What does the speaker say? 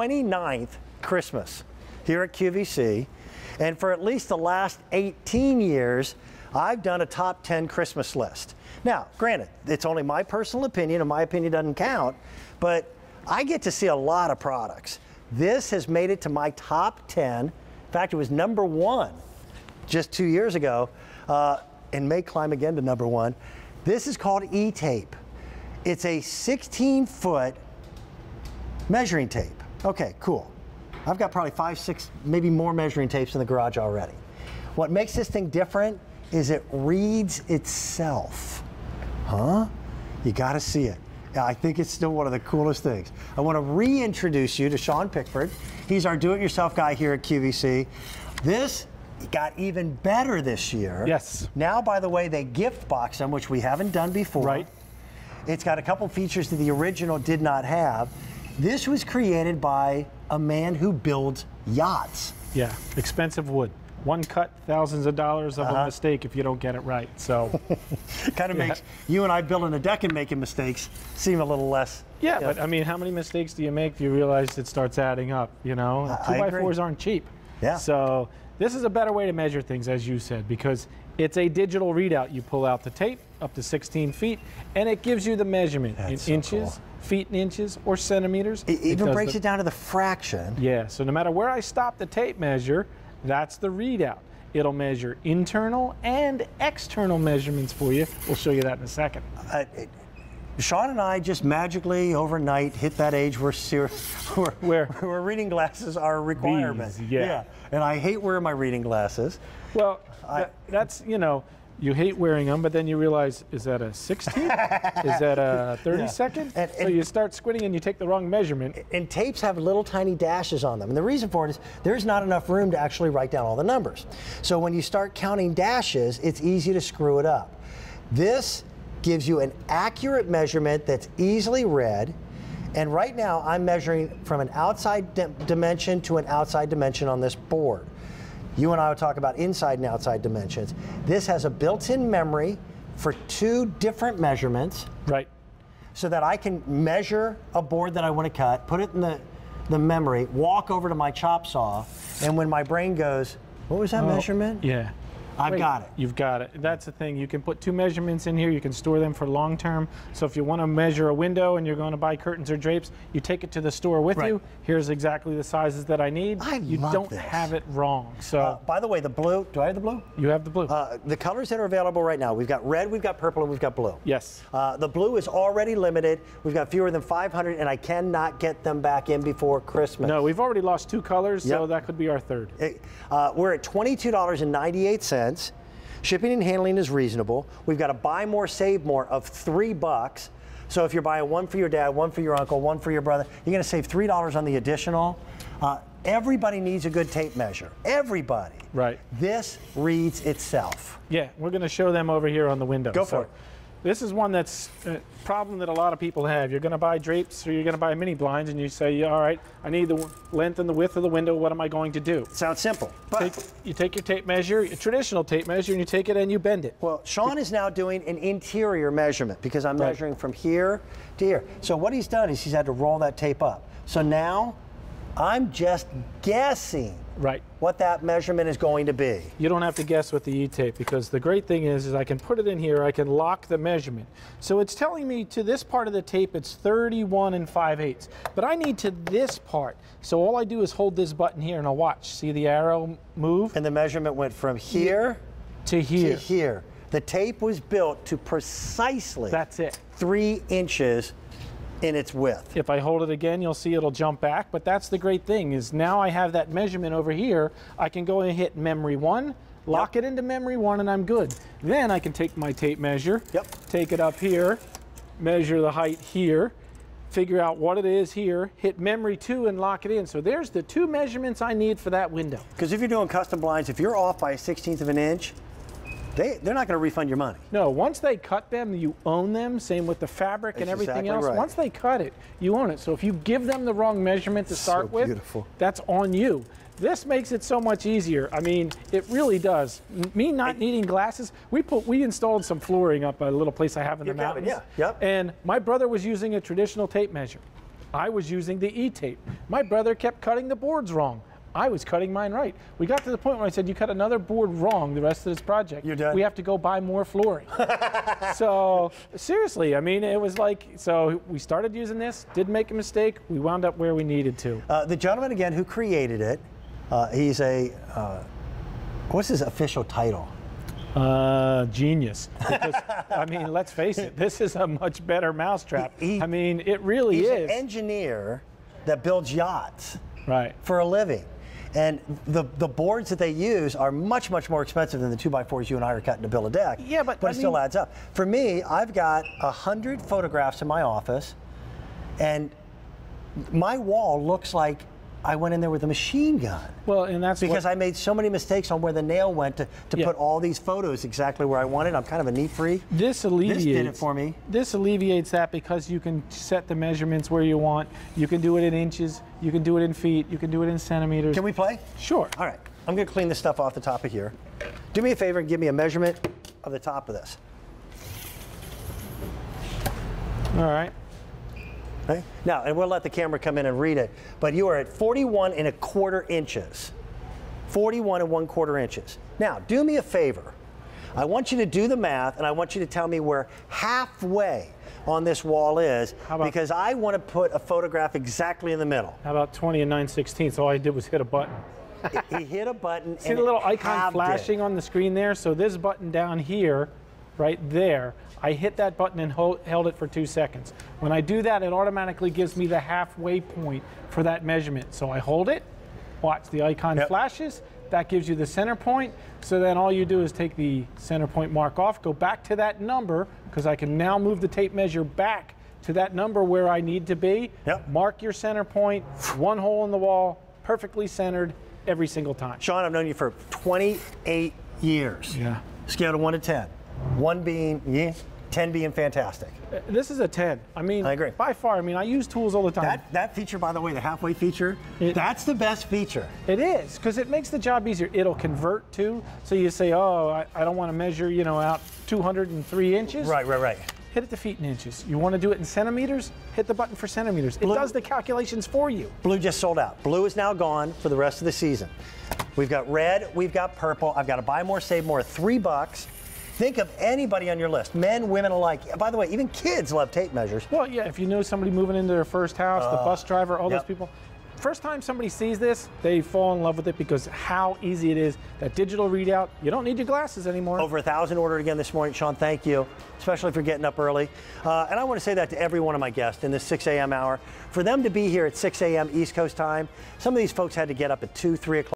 29th Christmas here at QVC, and for at least the last 18 years, I've done a top 10 Christmas list. Now, granted, it's only my personal opinion, and my opinion doesn't count, but I get to see a lot of products. This has made it to my top 10. In fact, it was #1 just 2 years ago, and may climb again to #1. This is called eTAPE. It's a 16-foot measuring tape. Okay, cool. I've got probably 5, 6, maybe more measuring tapes in the garage already. What makes this thing different is it reads itself. Huh? You gotta see it. I think it's still one of the coolest things. I want to reintroduce you to Sean Pickford. He's our do-it-yourself guy here at QVC. This got even better this year. Yes. Now, by the way, they gift box them, which we haven't done before. Right. It's got a couple features that the original did not have. This was created by a man who builds yachts. Yeah, expensive wood. One cut, thousands of dollars of a mistake if you don't get it right. So kind of makes you and I building a deck and making mistakes seem a little less. Yeah, but I mean, how many mistakes do you make? Do you realize it starts adding up? You know, 2x4s aren't cheap. Yeah. So this is a better way to measure things, as you said, because it's a digital readout. You pull out the tape up to 16 feet, and it gives you the measurement in inches, feet in inches, or centimeters. It even breaks it down to the fraction. Yeah. So no matter where I stop the tape measure, that's the readout. It'll measure internal and external measurements for you. We'll show you that in a second. Sean and I just magically overnight hit that age where reading glasses are a requirement. Yeah. And I hate wearing my reading glasses. Well, that's, you know, you hate wearing them, but then you realize, is that a 16? Is that a 32nd? So you start squinting and you take the wrong measurement. And tapes have little tiny dashes on them. And the reason for it is there's not enough room to actually write down all the numbers. So when you start counting dashes, it's easy to screw it up. This gives you an accurate measurement that's easily read. And right now I'm measuring from an outside dimension to an outside dimension on this board. You and I will talk about inside and outside dimensions. This has a built-in memory for 2 different measurements. Right. So that I can measure a board that I want to cut, put it in the memory, walk over to my chop saw, and when my brain goes, what was that measurement? Yeah. I've got it. You've got it. That's the thing. You can put 2 measurements in here. You can store them for long term. So if you want to measure a window and you're going to buy curtains or drapes, you take it to the store with you. Here's exactly the sizes that I need. You don't have it wrong. So by the way, the blue, do I have the blue? You have the blue. The colors that are available right now, we've got red, we've got purple, and we've got blue. Yes. The blue is already limited. We've got fewer than 500, and I cannot get them back in before Christmas. No, we've already lost 2 colors, so that could be our 3rd. We're at $22.98. Shipping and handling is reasonable. We've got a buy more, save more of $3. So if you're buying one for your dad, one for your uncle, one for your brother, you're going to save $3 on the additional. Everybody needs a good tape measure. Everybody. Right. This reads itself. Yeah, we're going to show them over here on the window. Go for it. This is one that's a problem that a lot of people have. You're going to buy drapes or you're going to buy mini blinds and you say, all right, I need the length and the width of the window. What am I going to do? Sounds simple. But you take your tape measure, a traditional tape measure, and you take it and you bend it. Well, Sean is now doing an interior measurement because I'm measuring from here to here. So what he's done is he's had to roll that tape up. So now I'm just guessing what that measurement is going to be. You don't have to guess with the eTape because the great thing is I can put it in here, I can lock the measurement. So it's telling me to this part of the tape it's 31 5/8, but I need to this part. So all I do is hold this button here and I'll watch. See the arrow move? And the measurement went from here to here. To here. The tape was built to precisely 3 inches in its width. If I hold it again, you'll see it'll jump back, but that's the great thing is now I have that measurement over here. I can go and hit memory 1, lock it into memory 1, and I'm good. Then I can take my tape measure, take it up here, measure the height here, figure out what it is here, hit memory 2 and lock it in. So there's the 2 measurements I need for that window. Because if you're doing custom blinds, if you're off by a 1/16 of an inch, they're not going to refund your money. No, once they cut them, you own them. Same with the fabric and everything else. Once they cut it, you own it. So if you give them the wrong measurement to start with, that's on you. This makes it so much easier. I mean, it really does. Me not needing glasses, we installed some flooring up at a little place I have in the mountains. And my brother was using a traditional tape measure. I was using the eTape. My brother kept cutting the boards wrong. I was cutting mine right. We got to the point where I said, you cut another board wrong the rest of this project. You're done. We have to go buy more flooring. So seriously, I mean, it was like, so we started using this, did make a mistake, we wound up where we needed to. The gentleman, again, who created it, he's a, what's his official title? Genius. Because, I mean, let's face it, this is a much better mousetrap. I mean, it really is. He's an engineer that builds yachts for a living. And the boards that they use are much, much more expensive than the 2x4s you and I are cutting to build a deck. Yeah, but it still adds up. For me, I've got 100 photographs in my office, and my wall looks like I went in there with a machine gun. Well, and that's because I made so many mistakes on where the nail went to put all these photos exactly where I wanted. I'm kind of a neat freak. This alleviates. This did it for me. This alleviates that because you can set the measurements where you want. You can do it in inches. You can do it in feet. You can do it in centimeters. Can we play? Sure. All right. I'm going to clean this stuff off the top of here. Do me a favor and give me a measurement of the top of this. All right. Okay. Now, and we'll let the camera come in and read it, but you are at 41 1/4 inches. 41 1/4 inches. Now, do me a favor. I want you to do the math, and I want you to tell me where halfway on this wall is, because I want to put a photograph exactly in the middle. How about 20 9/16? All I did was hit a button. He hit a button. See the little icon flashing on the screen there? So this button down here, right there, I hit that button and held it for 2 seconds. When I do that, it automatically gives me the halfway point for that measurement. So I hold it, watch the icon flashes, that gives you the center point. So then all you do is take the center point mark off, go back to that number, because I can now move the tape measure back to that number where I need to be. Mark your center point, one hole in the wall, perfectly centered every single time. Sean, I've known you for 28 years. Yeah. Scale of 1 to 10. 1 being 10 being fantastic. This is a 10. I mean, I agree. By far. I mean, I use tools all the time. That feature, by the way, the halfway feature, that's the best feature. It is, because it makes the job easier. It'll convert to, so you say, oh, I don't want to measure, you know, out 203 inches. Right. Hit it to feet and inches. You want to do it in centimeters? Hit the button for centimeters. It does the calculations for you. Blue just sold out. Blue is now gone for the rest of the season. We've got red, we've got purple. I've got to buy more, save more, $3. Think of anybody on your list, men, women alike. By the way, even kids love tape measures. Well, yeah, if you know somebody moving into their first house, the bus driver, all those people. First time somebody sees this, they fall in love with it because how easy it is. That digital readout, you don't need your glasses anymore. Over 1,000 ordered again this morning. Sean, thank you, especially if you're getting up early. And I want to say that to every one of my guests in this 6 a.m. hour. For them to be here at 6 a.m. East Coast time, some of these folks had to get up at 2, 3 o'clock.